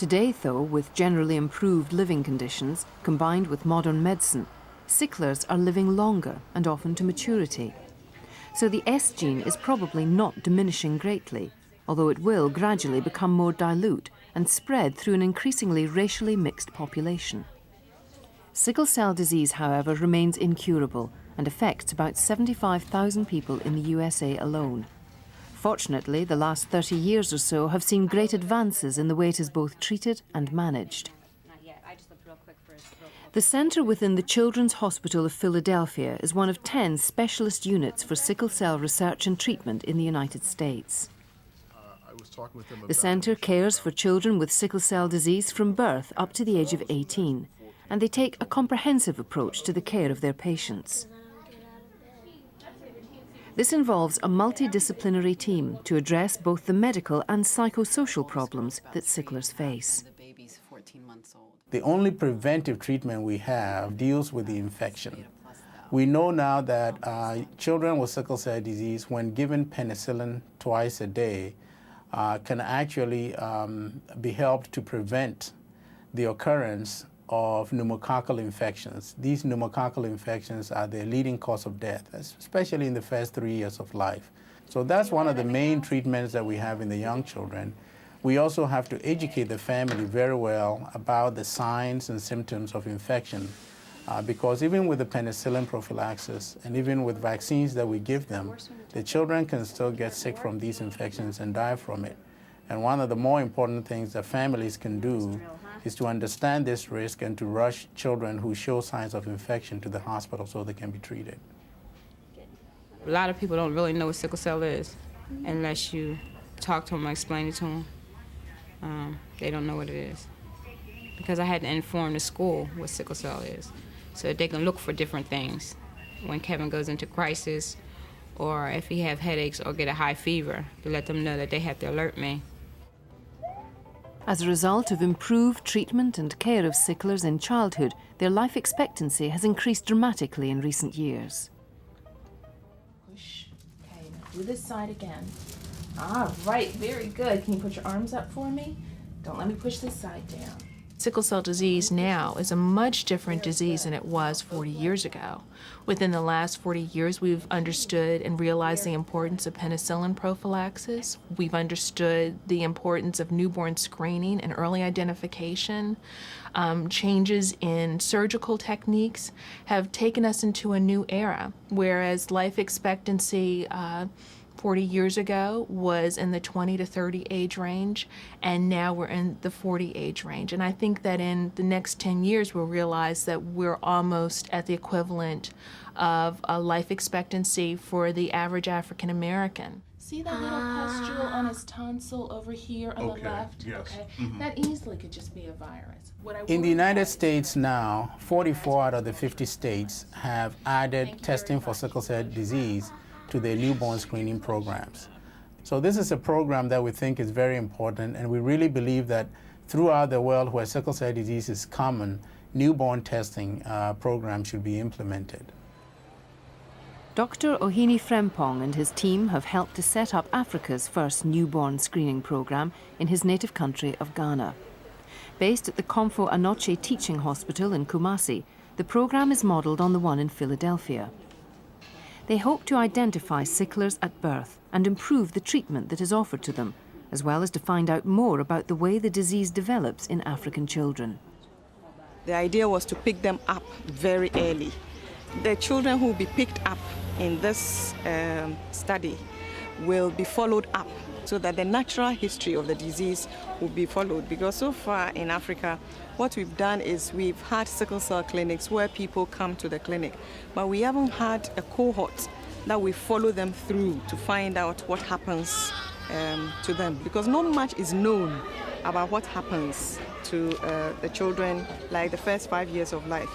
Today, though, with generally improved living conditions, combined with modern medicine, sicklers are living longer and often to maturity. So the S gene is probably not diminishing greatly, although it will gradually become more dilute and spread through an increasingly racially mixed population. Sickle cell disease, however, remains incurable and affects about 75,000 people in the USA alone. Fortunately, the last 30 years or so have seen great advances in the way it is both treated and managed. The centre within the Children's Hospital of Philadelphia is one of 10 specialist units for sickle cell research and treatment in the United States. The centre cares for children with sickle cell disease from birth up to the age of 18, and they take a comprehensive approach to the care of their patients. This involves a multidisciplinary team to address both the medical and psychosocial problems that sicklers face. The only preventive treatment we have deals with the infection. We know now that children with sickle cell disease, when given penicillin twice a day, can actually be helped to prevent the occurrence of pneumococcal infections. These pneumococcal infections are the leading cause of death, especially in the first 3 years of life. So that's one of the main treatments that we have in the young children. We also have to educate the family very well about the signs and symptoms of infection, because even with the penicillin prophylaxis and even with vaccines that we give them, the children can still get sick from these infections and die from it. And one of the more important things that families can do is to understand this risk and to rush children who show signs of infection to the hospital so they can be treated. A lot of people don't really know what sickle cell is unless you talk to them or explain it to them. They don't know what it is. Because I had to inform the school what sickle cell is so that they can look for different things when Kevin goes into crisis or if he have headaches or get a high fever, to let them know that they have to alert me. As a result of improved treatment and care of sicklers in childhood, their life expectancy has increased dramatically in recent years. Push. Okay, now do this side again. All right, very good. Can you put your arms up for me? Don't let me push this side down. Sickle cell disease now is a much different disease than it was 40 years ago. Within the last 40 years, we've understood and realized the importance of penicillin prophylaxis. We've understood the importance of newborn screening and early identification. Changes in surgical techniques have taken us into a new era, whereas life expectancy 40 years ago was in the 20 to 30 age range, and now we're in the 40 age range. And I think that in the next 10 years, we'll realize that we're almost at the equivalent of a life expectancy for the average African American. See that little pustule on his tonsil over here on the left? Yes. Okay, that easily could just be a virus. In the United States now, 44 out of the 50 states have added testing for sickle cell disease to their newborn screening programs. So this is a program that we think is very important, and we really believe that throughout the world where sickle cell disease is common, newborn testing programs should be implemented. Dr. Ohini Frempong and his team have helped to set up Africa's first newborn screening program in his native country of Ghana. Based at the Komfo Anoche Teaching Hospital in Kumasi, the program is modelled on the one in Philadelphia. They hope to identify sicklers at birth and improve the treatment that is offered to them, as well as to find out more about the way the disease develops in African children. The idea was to pick them up very early. The children who will be picked up in this study will be followed up so that the natural history of the disease will be followed. Because so far in Africa, what we've done is we've had sickle cell clinics where people come to the clinic, but we haven't had a cohort that we follow them through to find out what happens to them. Because not much is known about what happens to the children, like the first 5 years of life.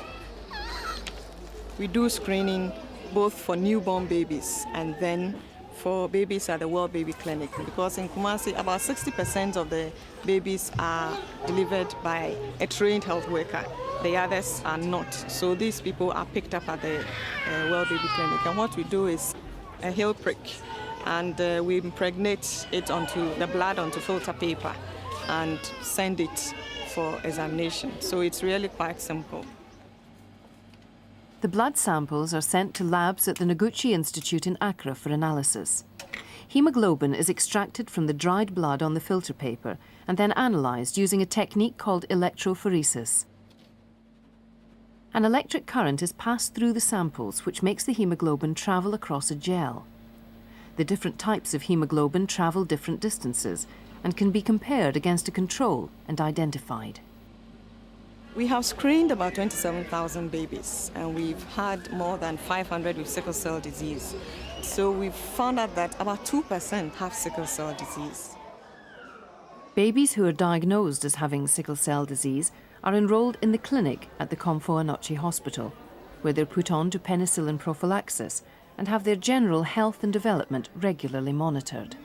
We do screening both for newborn babies and then for babies at the World Baby Clinic, because in Kumasi, about 60% of the babies are delivered by a trained health worker. The others are not. So these people are picked up at the World Baby Clinic. And what we do is a heel prick, and we impregnate it onto the blood onto filter paper. and send it for examination. So it's really quite simple. The blood samples are sent to labs at the Noguchi Institute in Accra for analysis. Hemoglobin is extracted from the dried blood on the filter paper and then analysed using a technique called electrophoresis. An electric current is passed through the samples, which makes the hemoglobin travel across a gel. The different types of hemoglobin travel different distances and can be compared against a control and identified. We have screened about 27,000 babies, and we've had more than 500 with sickle cell disease. So we've found out that about 2% have sickle cell disease. Babies who are diagnosed as having sickle cell disease are enrolled in the clinic at the Komfo Anokye Hospital, where they're put on to penicillin prophylaxis and have their general health and development regularly monitored.